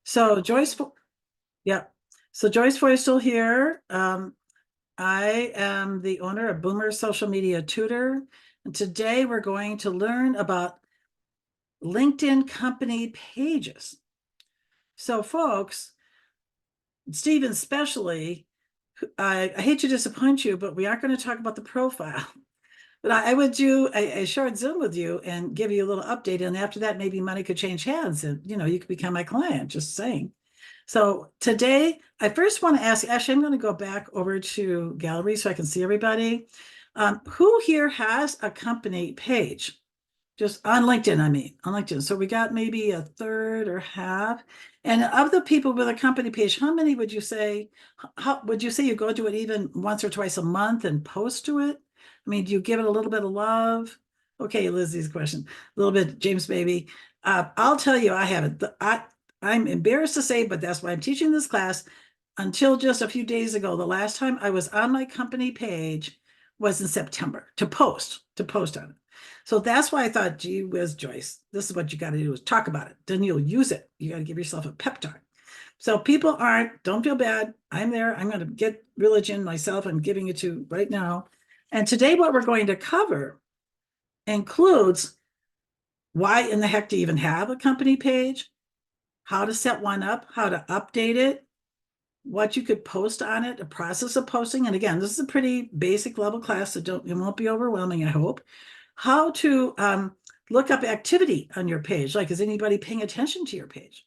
So Joyce, yeah. So Joyce Feustel here. I am the owner of Boomer Social Media Tutor. And today we're going to learn about LinkedIn company pages. So folks, Stephen especially, I hate to disappoint you, but we aren't going to talk about the profile. But I would do a short Zoom with you and give you a little update. And after that, maybe money could change hands and, you could become my client, just saying. So today, I first want to ask, actually, I'm going to go back over to gallery so I can see everybody. Who here has a company page? Just on LinkedIn, I mean, on LinkedIn. So we got maybe a third or half. And of the people with a company page, how many would you say, how would you say you go to it even once or twice a month and post to it? I mean, do you give it a little bit of love? Okay, Lizzie's question, a little bit, James baby. I'll tell you, I haven't. I'm embarrassed to say, but that's why I'm teaching this class. Until just a few days ago, the last time I was on my company page was in September to post on it. So that's why I thought, gee whiz, Joyce, this is what you got to do is talk about it. Then you'll use it. You got to give yourself a pep talk. So people don't feel bad. I'm there. I'm going to get religion myself. I'm giving it to right now. And today what we're going to cover includes why in the heck do you even have a company page, how to set one up, how to update it, what you could post on it, a process of posting. And again, this is a pretty basic level class, so it won't be overwhelming, I hope. How to look up activity on your page, like is anybody paying attention to your page?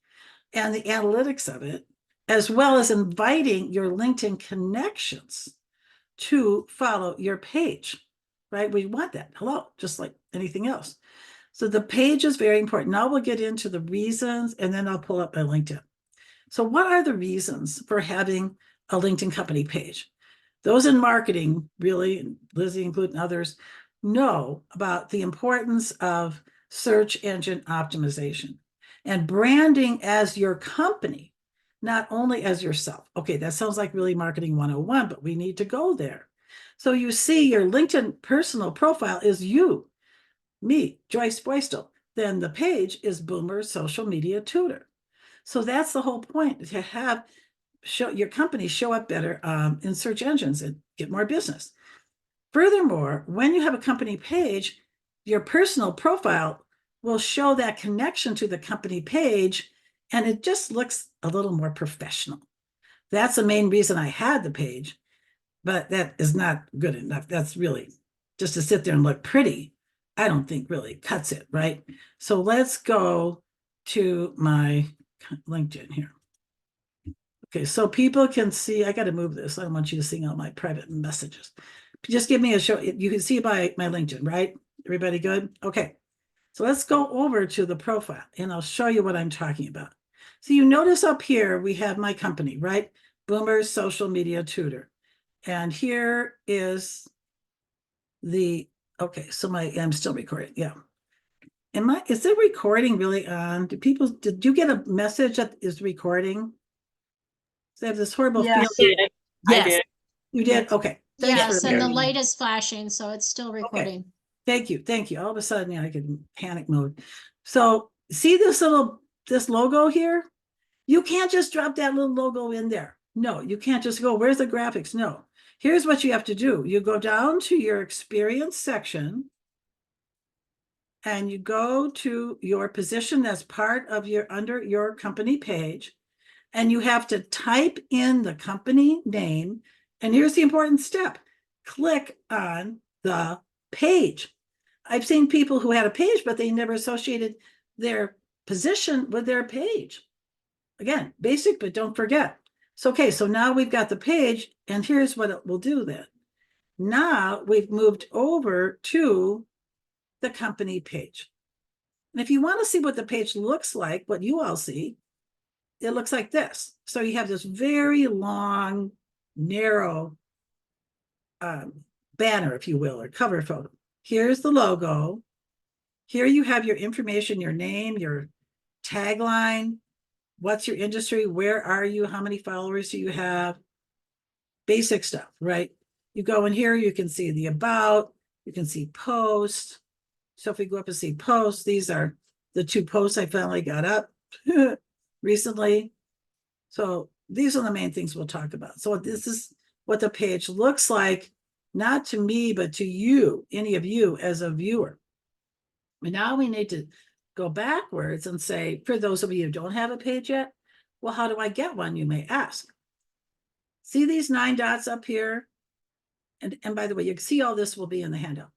And the analytics of it, as well as inviting your LinkedIn connections to follow your page, right? We want that. Hello, just like anything else. So the page is very important. Now we'll get into the reasons, and then I'll pull up my LinkedIn. So what are the reasons for having a LinkedIn company page? Those in marketing, really, Lizzie including others, know about the importance of search engine optimization and branding as your company, not only as yourself. Okay, that sounds like really marketing 101, but we need to go there. So you see your LinkedIn personal profile is you, me, Joyce Feustel. Then the page is Boomer Social Media Tutor. So that's the whole point, to have your company show up better in search engines and get more business. Furthermore, when you have a company page, your personal profile will show that connection to the company page, and it just looks a little more professional. That's the main reason I had the page, but that is not good enough. That's really just to sit there and look pretty. I don't think really cuts it, right? So let's go to my LinkedIn here. Okay, so people can see, I got to move this. I don't want you to see all my private messages. Just give me a show. You can see my LinkedIn, right? Everybody good? Okay. So let's go over to the profile and I'll show you what I'm talking about. So you notice up here, we have my company, right? Boomer Social Media Tutor. And here is okay, so I'm still recording. Yeah. Is the recording really on? Did you get a message that is recording? So I have this horrible feeling. Yes. I did. You did? Okay. Yes, and the light is flashing, so it's still recording. Okay. Thank you. Thank you. All of a sudden, I could panic mode. So see this logo here? You can't just drop that little logo in there. No, you can't just go, where's the graphics? No. Here's what you have to do. You go down to your experience section and you go to your position that's part of under your company page, and you have to type in the company name. And here's the important step. Click on the page. I've seen people who had a page, but they never associated their position with their page. Again, basic, but don't forget. So, okay, so now we've got the page, and here's what it will do then. Now we've moved over to the company page. And if you want to see what the page looks like, what you all see, it looks like this. So you have this very long, narrow banner, if you will, or cover photo. Here's the logo. Here you have your information, your name, your tagline, what's your industry, where are you, how many followers do you have, basic stuff, right? You go in here, you can see the about, you can see post. So if we go up and see posts, these are the two posts I finally got up. recently. So these are the main things we'll talk about. So this is what the page looks like, not to me, but to you, any of you as a viewer. And now we need to go backwards and say, for those of you who don't have a page yet, well, how do I get one, you may ask. See these 9 dots up here? And by the way, you can see all this will be in the handout.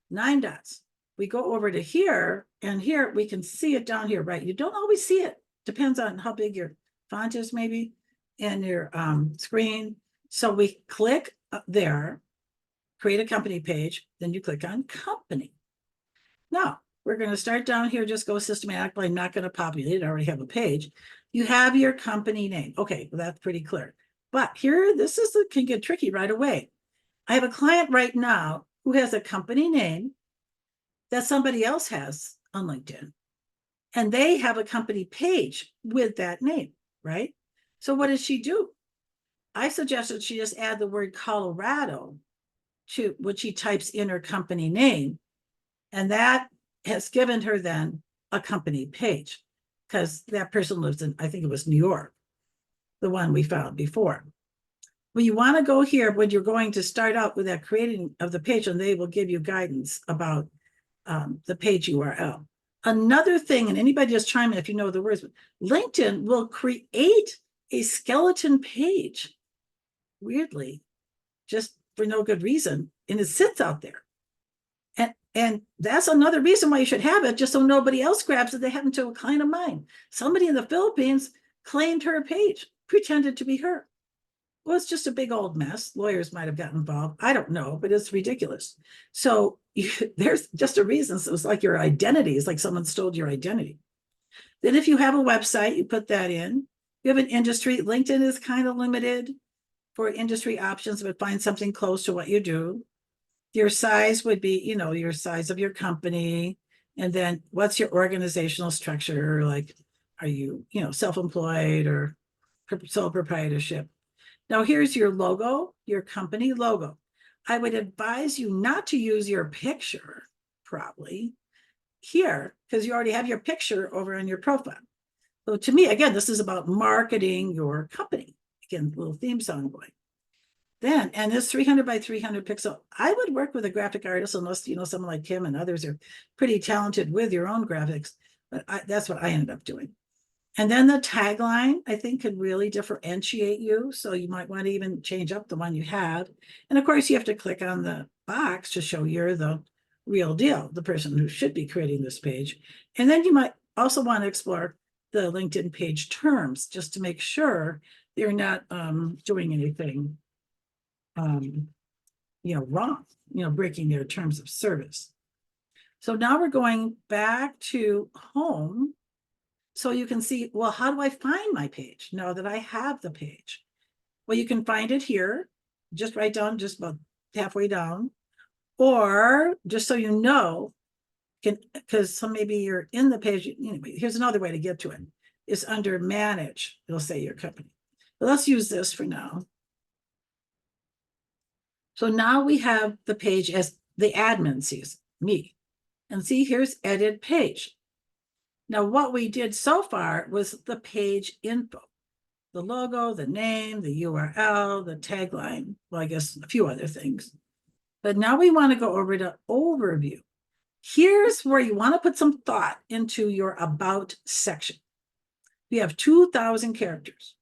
9 dots. We go over to here, and here we can see it down here, right? You don't always see it. Depends on how big your font is maybe in your screen. So we click there, create a company page, then you click on company. Now, we're going to start down here, just go systematically. I'm not going to populate it. I already have a page. You have your company name. Okay, well, that's pretty clear. But here, can get tricky right away. I have a client right now who has a company name that somebody else has on LinkedIn. And they have a company page with that name, right? So what does she do? I suggested she just add the word Colorado to what she types in her company name. And that has given her then a company page, because that person lives in, I think it was New York, the one we found before. Well, you want to go here when you're going to start out with that creating of the page, and they will give you guidance about the page URL. Another thing, and anybody just chime in if you know the words, LinkedIn will create a skeleton page, weirdly, just for no good reason, and it sits out there. And that's another reason why you should have it, just so nobody else grabs it. They happen to a client of mine. Somebody in the Philippines claimed her page, pretended to be her. Well, it's just a big old mess. Lawyers might have gotten involved. I don't know, but it's ridiculous. So there's just a reason. So it's like your identity. It's like someone stole your identity. Then if you have a website, you put that in. You have an industry. LinkedIn is kind of limited for industry options, but find something close to what you do. Your size would be, your size of your company. And then what's your organizational structure? Like, are you, self-employed or sole proprietorship? Now, here's your logo, your company logo. I would advise you not to use your picture, probably, here, because you already have your picture over on your profile. So to me, again, this is about marketing your company. Again, little theme song going. Then, and this 300 by 300 pixel, I would work with a graphic artist unless, someone like Kim and others are pretty talented with your own graphics. But that's what I ended up doing. And then the tagline, I think, could really differentiate you. So you might want to even change up the one you have. And of course, you have to click on the box to show you're the real deal, the person who should be creating this page. And then you might also want to explore the LinkedIn page terms, just to make sure you're not doing anything wrong, breaking their terms of service. So now we're going back to home. So you can see, well, how do I find my page now that I have the page? Well, you can find it here, just right down, just about halfway down. Or just so you know, because maybe you're in the page, here's another way to get to it. It's under manage, it'll say your company. But let's use this for now. So now we have the page as the admin sees, me. And see, here's edit page. Now, what we did so far was the page info, the logo, the name, the URL, the tagline, well, I guess a few other things. But now we want to go over to overview. Here's where you want to put some thought into your about section. We have 2,000 characters.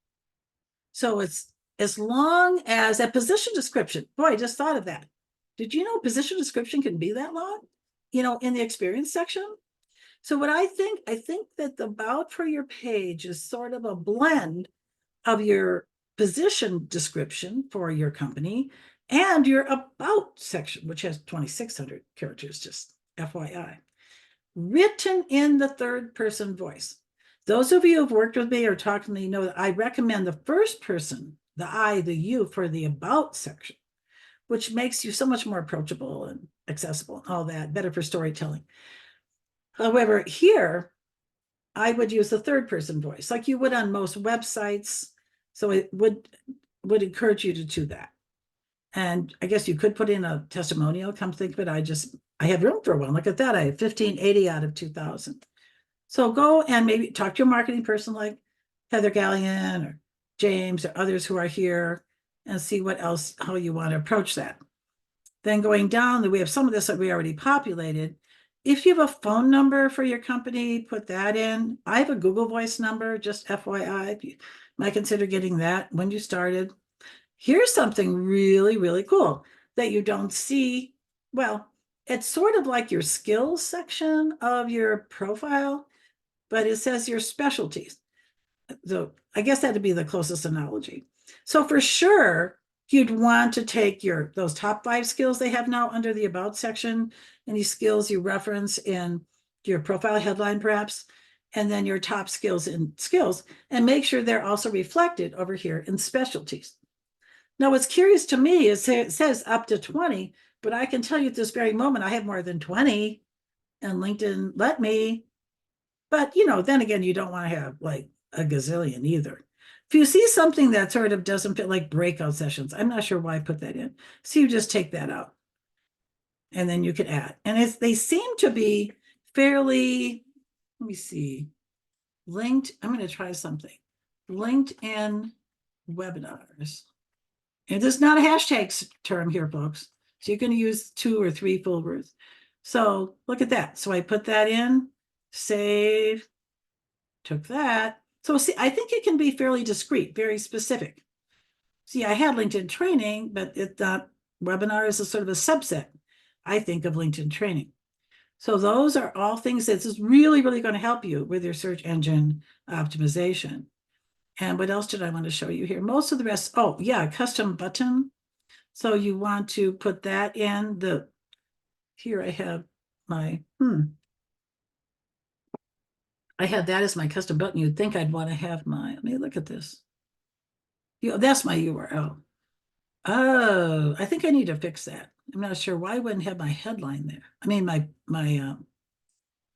So it's as long as a position description. Boy, I just thought of that. Did you know position description can be that long? In the experience section? So what I think that the about for your page is sort of a blend of your position description for your company and your about section, which has 2,600 characters, just FYI, written in the third person voice. Those of you who've worked with me or talked to me know that I recommend the first person, the I, the you, for the about section, which makes you so much more approachable and accessible and all that, better for storytelling. However, here, I would use the third person voice like you would on most websites. So it would encourage you to do that. And I guess you could put in a testimonial, come think of it. I have room for one. Look at that. I have 1580 out of 2,000. So go and maybe talk to your marketing person like Heather Gallion or James or others who are here and see what else, how you want to approach that. Then going down, we have some of this that we already populated. If you have a phone number for your company, put that in. I have a Google Voice number, just FYI. You might consider getting that when you started. Here's something really, really cool that you don't see. Well, it's sort of like your skills section of your profile, but it says your specialties. So I guess that'd be the closest analogy. So for sure, you'd want to take those top 5 skills they have now under the about section, any skills you reference in your profile headline perhaps, and then your top skills in skills, and make sure they're also reflected over here in specialties. Now, what's curious to me is it says up to 20, but I can tell you at this very moment, I have more than 20 and LinkedIn let me. But, then again, you don't want to have like a gazillion either. If you see something that sort of doesn't fit, like breakout sessions, I'm not sure why I put that in. So you just take that out and then you can add. And they seem to be fairly, let me see, linked. I'm going to try something. LinkedIn webinars. And this is not a hashtag term here, folks. So you can use 2 or 3 full words. So look at that. So I put that in, save, took that. So see, I think it can be fairly discrete, very specific. See, I had LinkedIn training, but webinar is a sort of a subset, I think, of LinkedIn training. So those are all things that is really, really going to help you with your search engine optimization. And what else did I want to show you here? Most of the rest, oh yeah, custom button. So you want to put that in here I have my, I had that as my custom button. You'd think I'd want to have let me look at this. That's my URL. Oh, I think I need to fix that. I'm not sure why I wouldn't have my headline there. I mean, my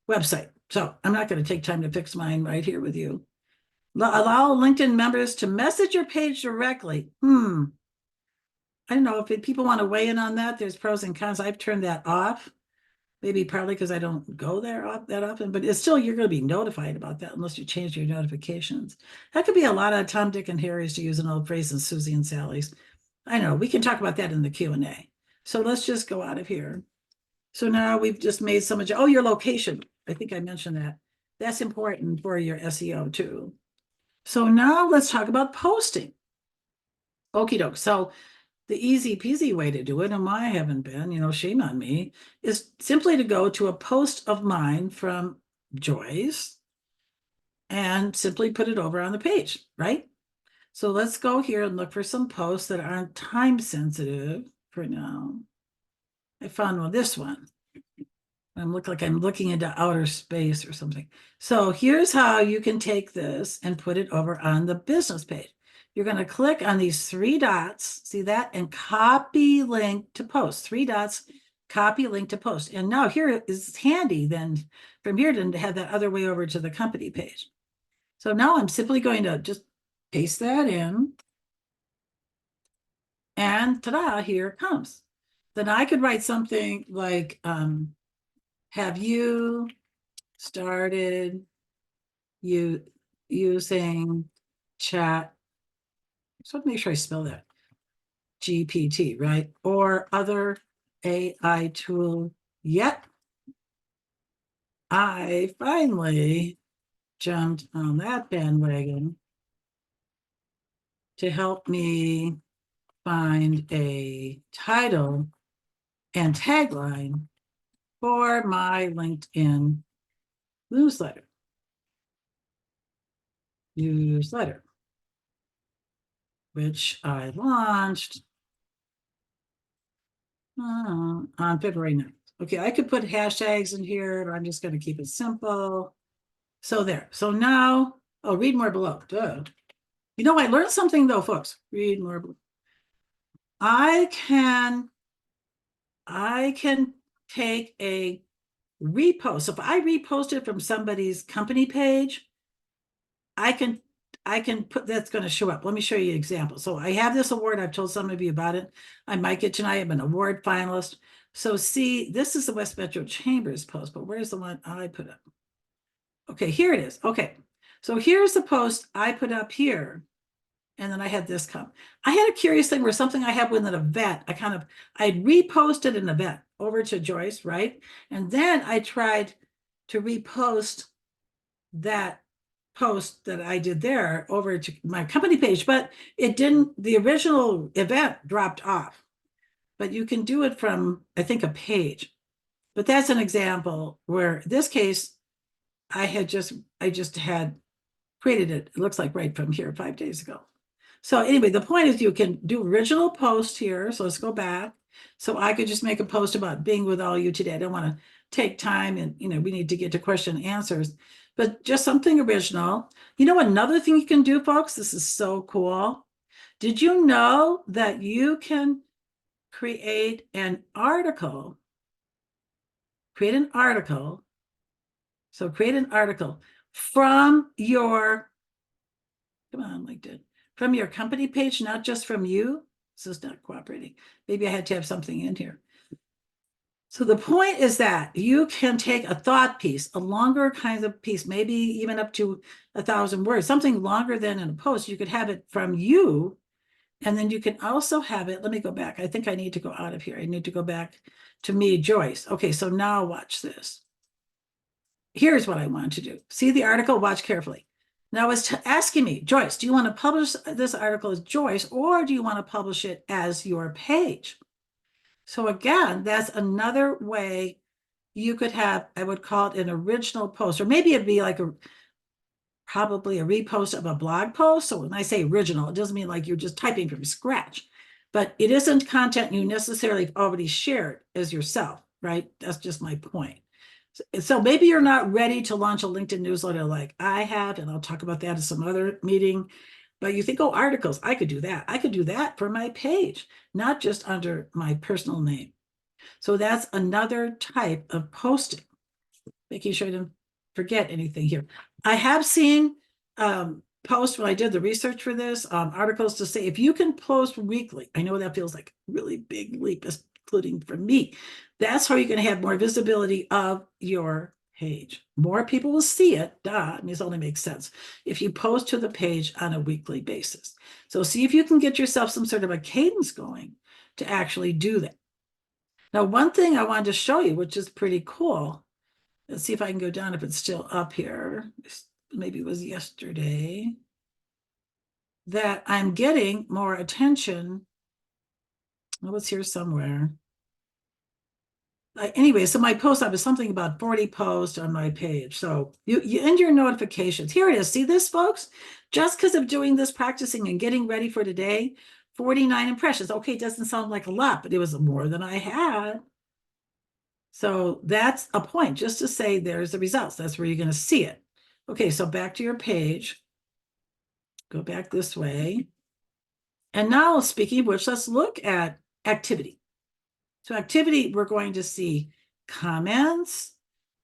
website. So I'm not going to take time to fix mine right here with you. Allow LinkedIn members to message your page directly. I don't know if people want to weigh in on that. There's pros and cons. I've turned that off. Maybe partly because I don't go there that often, but it's still, you're going to be notified about that unless you change your notifications. That could be a lot of Tom, Dick, and Harry's, to use an old phrase, and Susie and Sally's. I know, we can talk about that in the Q&A. So let's just go out of here. So now we've just made so much, your location. I think I mentioned that. That's important for your SEO too. So now let's talk about posting. Okie doke. So the easy peasy way to do it, and I haven't been, shame on me, is simply to go to a post of mine from Joyce and simply put it over on the page, right? So let's go here and look for some posts that aren't time sensitive for now. I found this one. I look like I'm looking into outer space or something. So here's how you can take this and put it over on the business page. You're going to click on these 3 dots, see that, and copy link to post. 3 dots, copy link to post. And now here is handy then from here to have that other way over to the company page. So now I'm simply going to just paste that in. And ta-da, here it comes. Then I could write something like, have you started using chat? So make sure I spell that. GPT, right? Or other AI tool yet? I finally jumped on that bandwagon to help me find a title and tagline for my LinkedIn newsletter, which I launched on February 9th. Okay, I could put hashtags in here, but I'm just going to keep it simple. So there. So now, read more below. Duh. I learned something though, folks. Read more below. I can take a repost. So if I repost it from somebody's company page, I can put, that's going to show up. Let me show you an example. So I have this award. I've told some of you about it. I might get tonight. I'm an award finalist. So see, this is the West Metro Chambers post, but where's the one I put up? Okay, here it is. Okay, So here's the post I put up here. And then I had this come. I had a curious thing where something I had with an event, I'd reposted an event over to Joyce, right? And then I tried to repost that post that I did there over to my company page, but it didn't, the original event dropped off. But you can do it from, I think, a page. But that's an example where in this case, I just had created it. It looks like right from here 5 days ago. So anyway, the point is you can do original post here. So let's go back. So I could just make a post about being with all you today. I don't want to take time and, we need to get to question and answers, but just something original. Another thing you can do, folks, this is so cool. Did you know that you can create an article? Create an article. So create an article from your, come on, LinkedIn, from your company page, not just from you. This is not cooperating. Maybe I had to have something in here. So the point is that you can take a thought piece, a longer kind of piece, maybe even up to 1,000 words, something longer than in a post. You could have it from you. And then you can also have it. Let me go back. I think I need to go out of here. I need to go back to me, Joyce. Okay, so now watch this. Here's what I want to do. See the article, watch carefully. Now it's asking me, Joyce, do you want to publish this article as Joyce, or do you want to publish it as your page? So again, that's another way you could have, I would call it an original post, or maybe it'd be like probably a repost of a blog post. So when I say original, it doesn't mean like you're just typing from scratch, but it isn't content you necessarily already shared as yourself, right? That's just my point. So maybe you're not ready to launch a LinkedIn newsletter like I have, and I'll talk about that in some other meeting. But you think, oh, articles, I could do that. I could do that for my page, not just under my personal name. So that's another type of posting, making sure I didn't forget anything here. I have seen posts when I did the research for this, articles to say, if you can post weekly, I know that feels like a really big leap, including for me. That's how you're going to have more visibility of your page. More people will see it. Duh, I mean, it only makes sense if you post to the page on a weekly basis. So see if you can get yourself some sort of a cadence going to actually do that. Now, one thing I wanted to show you, which is pretty cool. Let's see if I can go down if it's still up here. Maybe it was yesterday. That I'm getting more attention. Oh, it's here somewhere. Anyway, so my post, I was something about 40 posts on my page. So you end your notifications. Here it is. See this, folks? Just because of doing this, practicing and getting ready for today, 49 impressions. Okay, it doesn't sound like a lot, but it was more than I had. So that's a point, just to say there's the results. That's where you're going to see it. Okay, so back to your page. Go back this way. And now, speaking of which, let's look at activity. So activity, we're going to see comments.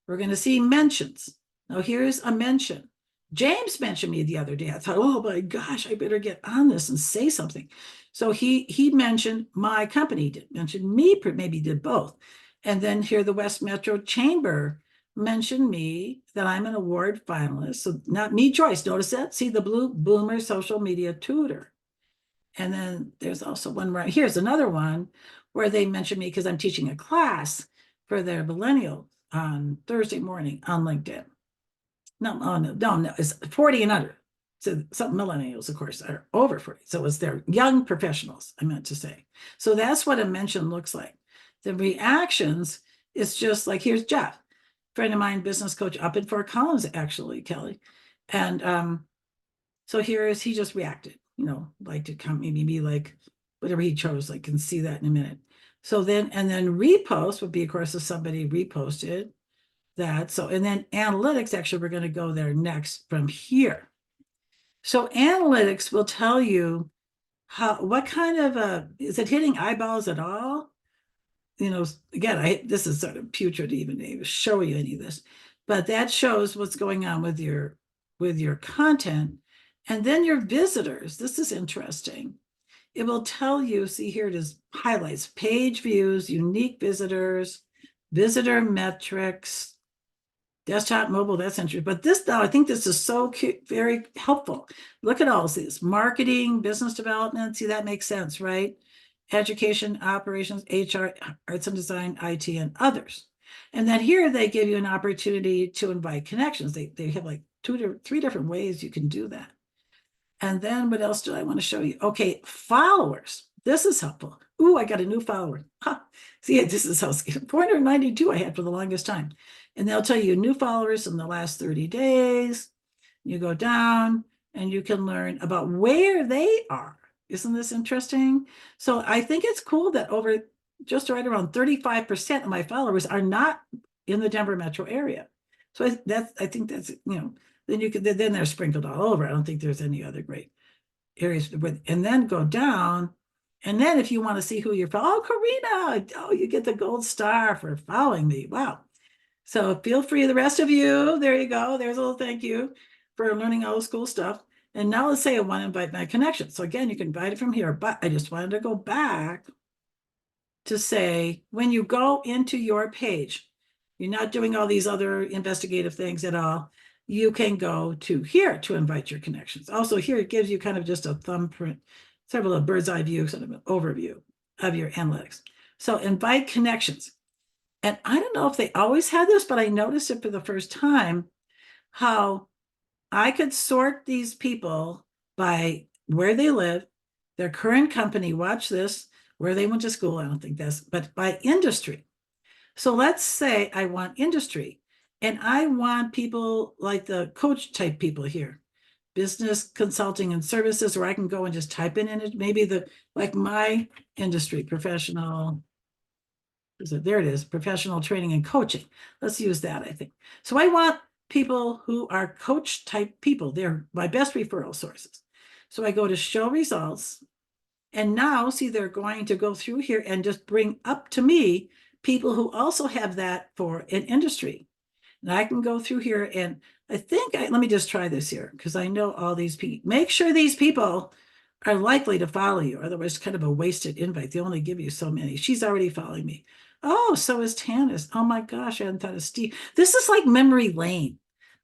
We're going to see mentions. Now here's a mention. James mentioned me the other day. I thought, oh my gosh, I better get on this and say something. So he mentioned my company, did mention me, maybe did both. And then here the West Metro Chamber mentioned me, that I'm an award finalist. So not me, Joyce. Notice that? See the blue Boomer social media tutor. And then there's also one right here's another one where they mentioned me because I'm teaching a class for their millennials on Thursday morning on LinkedIn. No, it's 40 and under. So some millennials, of course, are over 40. So it's their young professionals, I meant to say. So that's what a mention looks like. The reactions is just like, here's Jeff, friend of mine, business coach up in Fort Collins, actually, Kelly. And so here is, he just reacted, like to come, maybe be like, whatever he chose, I can see that in a minute. So then, and then repost would be, of course, if somebody reposted that. So, and then analytics, actually, we're going to go there next from here. So analytics will tell you what kind of is it hitting eyeballs at all? Again, this is sort of putrid to even show you any of this, but that shows what's going on with your content. And then your visitors, this is interesting. It will tell you, see here it is, highlights, page views, unique visitors, visitor metrics. Desktop, mobile, that's interesting. But this now, I think this is so cute, very helpful. Look at all of these: marketing, business development. See, that makes sense, right? Education, operations, HR, arts and design, IT, and others. And then here they give you an opportunity to invite connections. They have like three different ways you can do that. And then what else do I want to show you? Okay, followers. This is helpful. Ooh, I got a new follower. Huh. See, this is how 492 I had for the longest time. And they'll tell you new followers in the last 30 days. You go down and you can learn about where they are. Isn't this interesting? So I think it's cool that over just right around 35% of my followers are not in the Denver metro area. So I think that's, then you could, then they're sprinkled all over. I don't think there's any other great areas with, and then go down. And then if you want to see who you're following, oh, Karina, oh, you get the gold star for following me. Wow. So feel free, the rest of you, there you go. There's a little thank you for learning all this cool stuff. And now let's say I want to invite my connection. So again, you can invite it from here, but I just wanted to go back to say, when you go into your page, you're not doing all these other investigative things at all. You can go to here to invite your connections. Also here, it gives you kind of just a thumbprint, sort of a bird's eye view, sort of an overview of your analytics. So invite connections. And I don't know if they always had this, but I noticed it for the first time, how I could sort these people by where they live, their current company, watch this, where they went to school. I don't think that's, but by industry. So let's say I want industry, and I want people like the coach type people here, business consulting and services, where I can go and just type in it, maybe like my industry, professional, there it is, professional training and coaching. Let's use that, I think. So I want people who are coach type people. They're my best referral sources. So I go to show results, and now see, they're going to go through here and just bring up to me people who also have that for an industry. And I can go through here, and I think, let me just try this here, because I know all these people. Make sure these people are likely to follow you. Otherwise, it's kind of a wasted invite. They only give you so many. She's already following me. Oh, so is Tanis. Oh my gosh, I hadn't thought of Steve. This is like memory lane.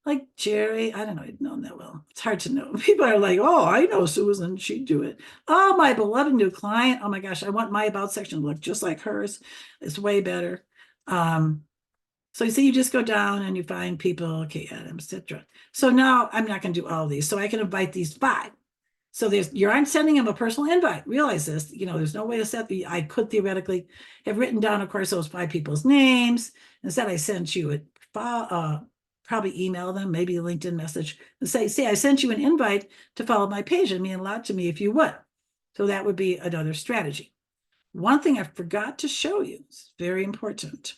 Like Jerry, I don't know, I'd known that well. It's hard to know. People are like, oh, I know Susan, she'd do it. Oh, my beloved new client. Oh my gosh, I want my about section to look just like hers. It's way better. So you see, you just go down and you find people, okay, Adam, etc. So now I'm not going to do all these. So I can invite these 5. So I'm sending them a personal invite. Realize this, there's no way to set I could theoretically have written down, of course, those 5 people's names. Instead, I sent you it, probably email them, maybe a LinkedIn message, and say, I sent you an invite to follow my page. It'd mean a lot to me if you would. So that would be another strategy. One thing I forgot to show you, it's very important,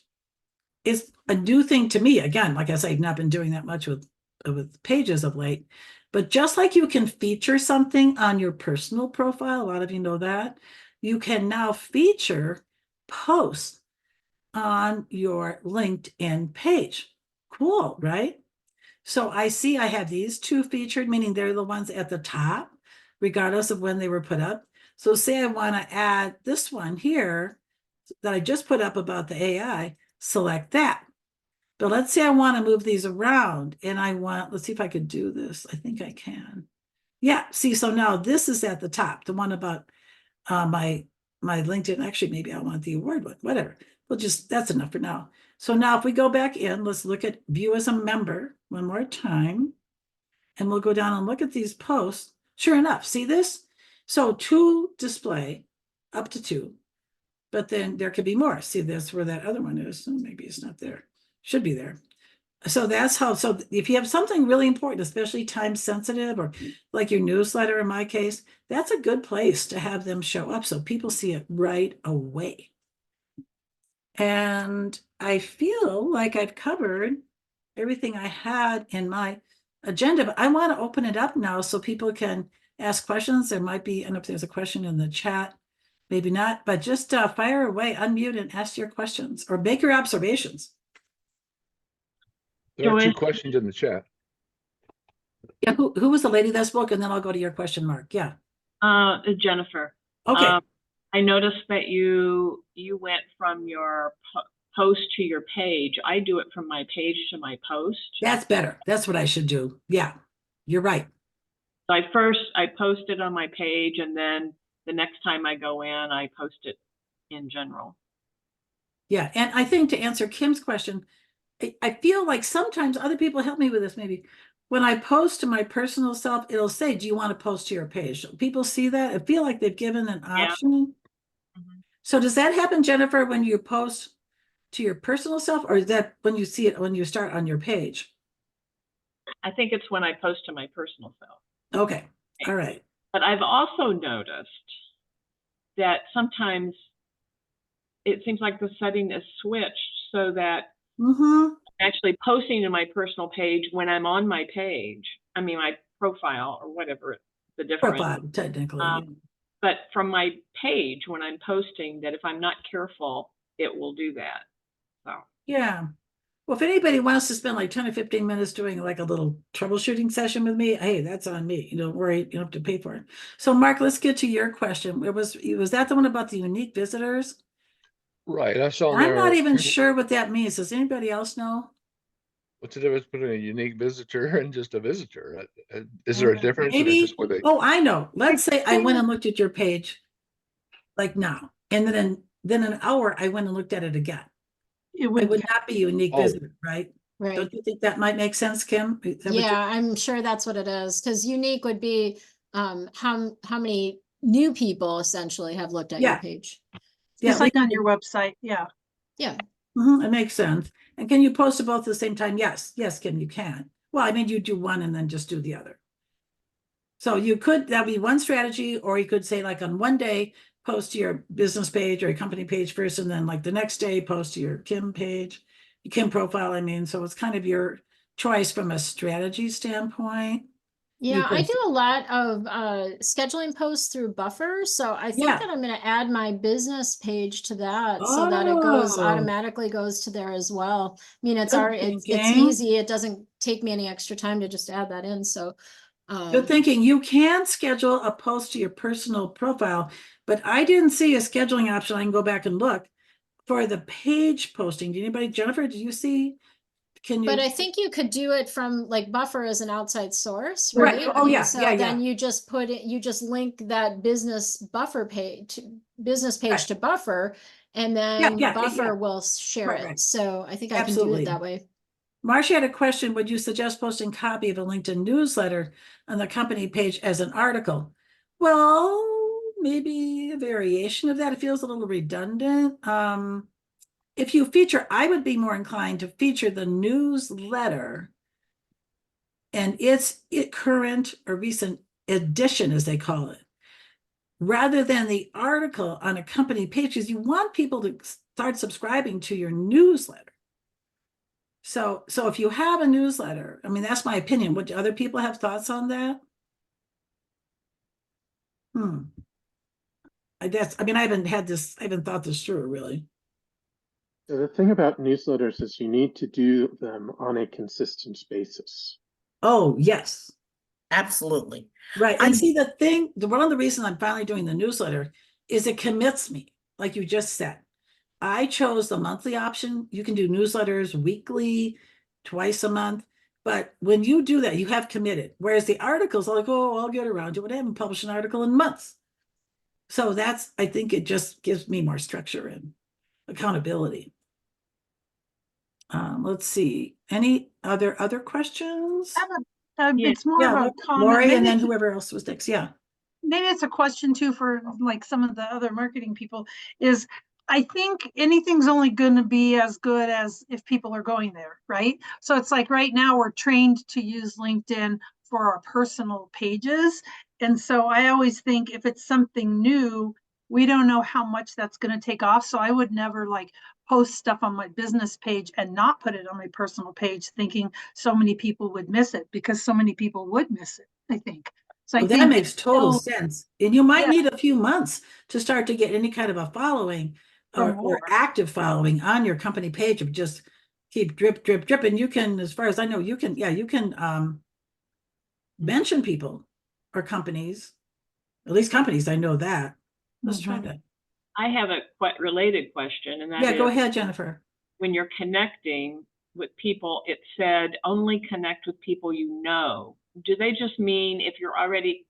is a new thing to me. Again, like I said, I've not been doing that much with pages of late, but just like you can feature something on your personal profile, a lot of you know that, you can now feature posts on your LinkedIn page. Cool, right? So I see I have these 2 featured, meaning they're the ones at the top, regardless of when they were put up. So say I want to add this one here that I just put up about the AI, select that. But let's say I want to move these around, and let's see if I could do this. I think I can. Yeah, see, so now this is at the top, the one about my LinkedIn. Actually, maybe I want the award one, whatever. That's enough for now. So now if we go back in, let's look at view as a member one more time, and we'll go down and look at these posts. Sure enough, see this? So 2 display, up to 2, but then there could be more. See, that's where that other one is. So maybe it's not there. Should be there. So that's how, so if you have something really important, especially time sensitive, or like your newsletter in my case, that's a good place to have them show up so people see it right away. And I feel like I've covered everything I had in my agenda, but I want to open it up now so people can ask questions. There might be, I don't know if there's a question in the chat, maybe not, but just fire away, unmute and ask your questions or make your observations. There are 2 Joyce, questions in the chat. Yeah, who was the lady that spoke? And then I'll go to your question, Mark. Yeah. Jennifer. Okay. I noticed that you went from your post to your page. I do it from my page to my post. That's better. That's what I should do. Yeah, you're right. So I post it on my page, and then the next time I go in, I post it in general. Yeah, and I think to answer Kim's question, I feel like sometimes other people help me with this maybe. When I post to my personal self, it'll say, do you want to post to your page? People see that. I feel like they've given an option. Mm-hmm. So does that happen, Jennifer, when you post to your personal self, or is that when you see it when you start on your page? I think it's when I post to my personal self. Okay. All right. But I've also noticed that sometimes it seems like the setting is switched so that I'm actually posting to my personal page when I'm on my page. I mean, my profile or whatever the difference. Profile, technically. Yeah. But from my page, when I'm posting, that if I'm not careful, it will do that. So Yeah. Well, if anybody wants to spend like 10 or 15 minutes doing like a little troubleshooting session with me, hey, that's on me. You don't worry, you don't have to pay for it. So Mark, let's get to your question. Was that the one about the unique visitors? Right, I saw I'm not there. even sure what that means. Does anybody else know? What's the difference between a unique visitor and just a visitor? Is there a difference, or Maybe. just where they? Oh, I know. Let's say I went and looked at your page like now, and then an hour I went and looked at it again. It would not be a unique visitor, right? Right. Don't you think that might make sense, Kim? Yeah, I'm sure that's what it is. Because unique would be how many new people essentially have looked at your page. Just like on your website. Yeah. Yeah. It makes sense. And can you post to both at the same time? Yes, Kim, you can. Well, I mean, you do one and then just do the other. So you could, that'd be one strategy, or you could say like on one day, post to your business page or your company page first, and then like the next day, post to your Kim page, your Kim profile, I mean. So it's kind of your choice from a strategy standpoint. Yeah, I do a lot of scheduling posts through Buffer. So I think that I'm going to add my business page to that so that it goes automatically goes to there as well. I mean, it's easy. It doesn't take me any extra time to just add that in. So good thinking. You can schedule a post to your personal profile, but I didn't see a scheduling option. I can go back and look for the page posting. Did anybody, Jennifer, did you see? But I think you could do it from like Buffer as an outside source, right? Oh, yeah. So then you just put it, you just link that business page to Buffer, and then Buffer will share it. So I think I can do it that way. Marcia had a question. Would you suggest posting copy of a LinkedIn newsletter on the company page as an article? Well, maybe a variation of that. It feels a little redundant. If you feature, I would be more inclined to feature the newsletter and its current or recent edition, as they call it, rather than the article on a company page, because you want people to start subscribing to your newsletter. So if you have a newsletter, I mean, that's my opinion. Would other people have thoughts on that? I haven't thought this through really. So the thing about newsletters is you need to do them on a consistent basis. Oh, yes. Absolutely. Right. And see, one of the reasons I'm finally doing the newsletter is it commits me, like you just said. I chose the monthly option. You can do newsletters weekly, twice a month. But when you do that, you have committed. Whereas the articles are like, oh, I'll get around to it. I haven't published an article in months. So I think it just gives me more structure and accountability. Let's see. Any other questions? It's more of a comment. Lori, and then whoever else was next. Yeah. Maybe it's a question too for like some of the other marketing people is, I think anything's only going to be as good as if people are going there, right? So it's like right now we're trained to use LinkedIn for our personal pages. And so I always think if it's something new, we don't know how much that's going to take off. So I would never like post stuff on my business page and not put it on my personal page thinking so many people would miss it, because so many people would miss it, I think. So I think that makes total sense. And you might need a few months to start to get any kind of a following or active following on your company page of just keep drip. And you can, as far as I know, you can mention people or companies, at least companies. I know that. Let's try that. I have a related question, and that is, go ahead, Jennifer. when you're connecting with people, it said only connect with people you know. Do they just mean if you're already,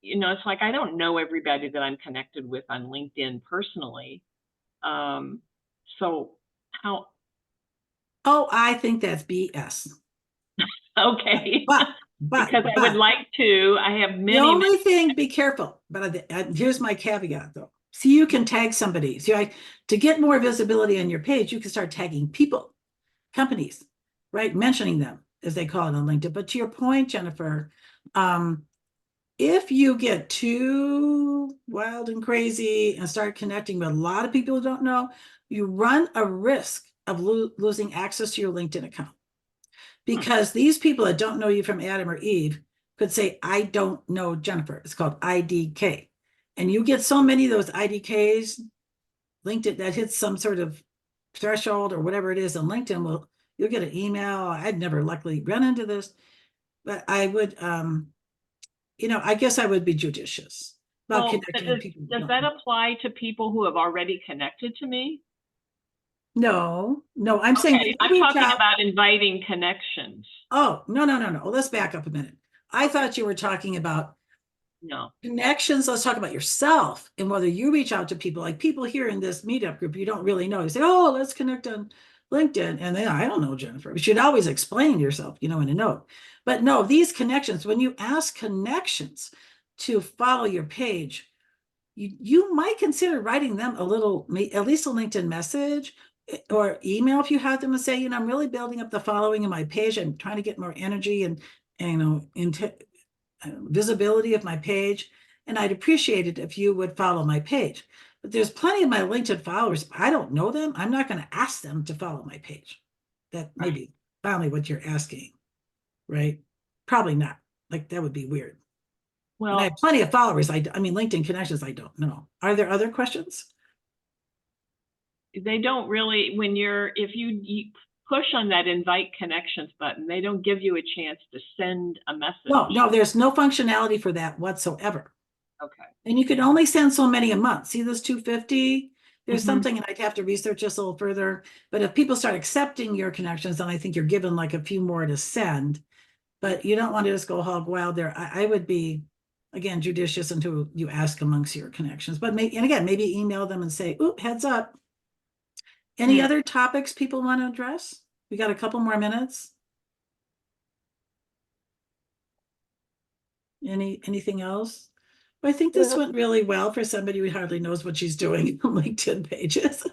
it's like, I don't know everybody that I'm connected with on LinkedIn personally. So how? Oh, I think that's BS. Okay. But because I would like to, I have many. The only thing, be careful, but here's my caveat though. See, you can tag somebody. See, to get more visibility on your page, you can start tagging people, companies, right? Mentioning them, as they call it on LinkedIn. But to your point, Jennifer, if you get too wild and crazy and start connecting with a lot of people who don't know, you run a risk of losing access to your LinkedIn account. Because these people that don't know you from Adam or Eve could say, I don't know Jennifer. It's called IDK. And you get so many of those IDKs, LinkedIn, that hits some sort of threshold or whatever it is on LinkedIn, well, you'll get an email. I'd never luckily run into this, but I would, I guess I would be judicious about connecting with people. Does that apply to people who have already connected to me? No, I'm saying I'm talking about inviting connections. Oh, no. Let's back up a minute. I thought you were talking about connections. Let's talk about yourself and whether you reach out to people, like people here in this meetup group you don't really know. You say, oh, let's connect on LinkedIn. And then I don't know, Jennifer. You should always explain yourself, in a note. But no, these connections, when you ask connections to follow your page, you might consider writing them at least a LinkedIn message or email if you have them and say, I'm really building up the following in my page. I'm trying to get more energy and visibility of my page. And I'd appreciate it if you would follow my page. But there's plenty of my LinkedIn followers. I don't know them. I'm not going to ask them to follow my page. That may be finally what you're asking, right? Probably not. Like, that would be weird. Well, and I have plenty of followers. I mean, LinkedIn connections, I don't know. Are there other questions? They don't really, if you push on that invite connections button, they don't give you a chance to send a message. No, there's no functionality for that whatsoever. Okay. And you can only send so many a month. See this 250? There's something, and I'd have to research this a little further. But if people start accepting your connections, then I think you're given like a few more to send. But you don't want to just go hog wild there. I would be, again, judicious until you ask amongst your connections. But maybe email them and say, "Oop, heads up." Any other topics people want to address? We got a couple more minutes. Anything else? I think this went really well for somebody who hardly knows what she's doing on LinkedIn pages.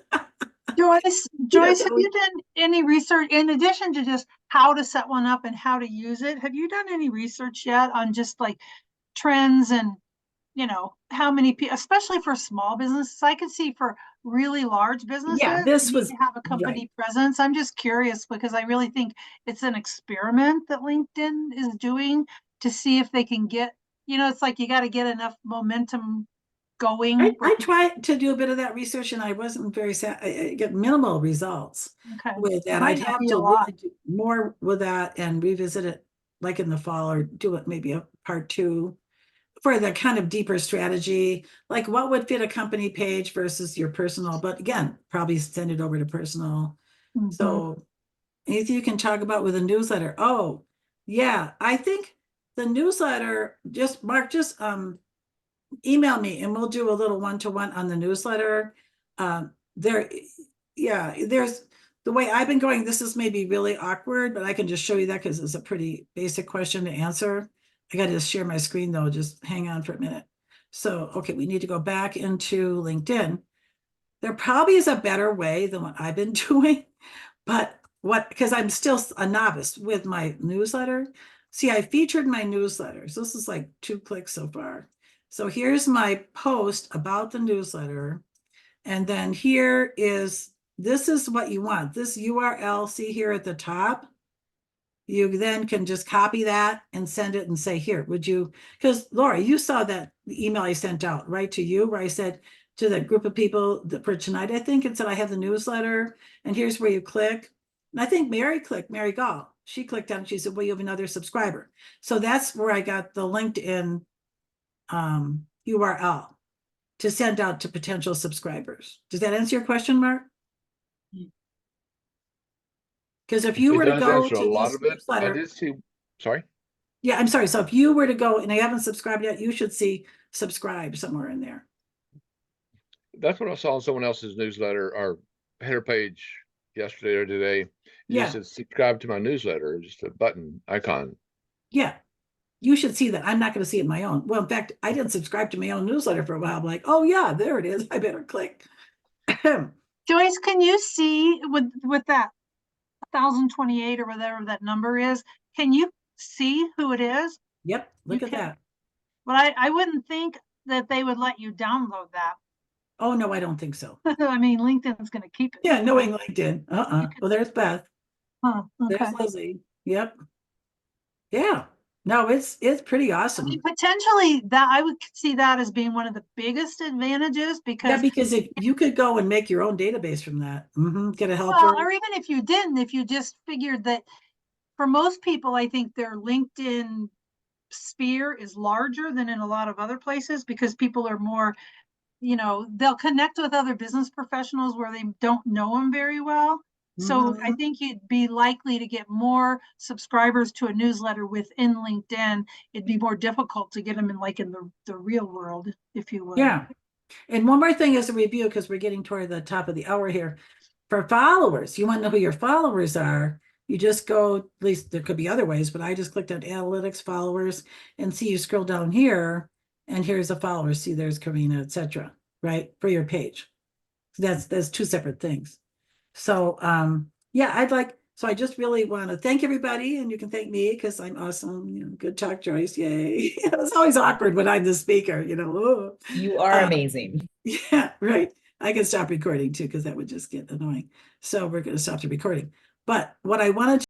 Joyce, have you done any research in addition to just how to set one up and how to use it? Have you done any research yet on just like trends and, how many people, especially for small businesses? I can see for really large businesses, this was to have a company presence. I'm just curious because I really think it's an experiment that LinkedIn is doing to see if they can get, it's like you got to get enough momentum going. I tried to do a bit of that research and I wasn't very I get minimal results with that. I'd have to really do more with that and revisit it like in the fall, or do it maybe a part 2 for the kind of deeper strategy, like what would fit a company page versus your personal, but again, probably send it over to personal. So anything you can talk about with a newsletter? Oh yeah, I think the newsletter, Mark, email me and we'll do a little one-to-one on the newsletter. There's the way I've been going. This is maybe really awkward, but I can just show you that because it's a pretty basic question to answer. I got to just share my screen though. Just hang on for a minute. So, okay, we need to go back into LinkedIn. There probably is a better way than what I've been doing, but because I'm still a novice with my newsletter. See, I featured my newsletters. This is like 2 clicks so far. So here's my post about the newsletter. And then this is what you want. This URL, see here at the top. You then can just copy that and send it and say, here, would you, because Laura, you saw that email I sent out, right, to you, where I said to the group of people for tonight, I think it said I have the newsletter and here's where you click. And I think Mary Gall, she clicked on it. She said, well, you have another subscriber. So that's where I got the LinkedIn URL to send out to potential subscribers. Does that answer your question, Mark? Because if you It were to does go answer a to lot this of it. I newsletter, did see, sorry. yeah, I'm sorry. So if you were to go and I haven't subscribed yet, you should see subscribe somewhere in there. That's what I saw in someone else's newsletter or header page yesterday or today. It Yeah. just said subscribe to my newsletter, just a button icon. Yeah. You should see that. I'm not going to see it in my own. Well, in fact, I didn't subscribe to my own newsletter for a while. I'm like, oh yeah, there it is. I better click. Joyce, can you see with that 1028 or whatever that number is, can you see who it is? Yep. Look at that. But I wouldn't think that they would let you download that. Oh, no, I don't think so. I mean, LinkedIn's going to keep it. Yeah, knowing LinkedIn. Well, there's Beth. Huh, okay. There's Lizzie. Yep. Yeah. No, it's pretty awesome. I mean, potentially that I would see that as being one of the biggest advantages Yeah, because because if you could go and make your own database from that, get a helper. well, or even if you didn't, if you just figured that for most people, I think their LinkedIn sphere is larger than in a lot of other places because people are more, you know, they'll connect with other business professionals where they don't know them very well. So I think you'd be likely to get more subscribers to a newsletter within LinkedIn. It'd be more difficult to get them in like in the real world, if you will. Yeah. And one more thing as a review, because we're getting toward the top of the hour here. For followers, you want to know who your followers are. You just go, at least there could be other ways, but I just clicked on analytics followers and see you scroll down here and here's the followers. See, there's Karina, etc. Right? For your page. That's two separate things. So yeah, so I just really want to thank everybody, and you can thank me because I'm awesome. You know, good talk, Joyce. Yay. It's always awkward when I'm the speaker, you know. Oh. You are amazing. Yeah, right. I can stop recording too, because that would just get annoying. So we're going to stop the recording. But what I wanted to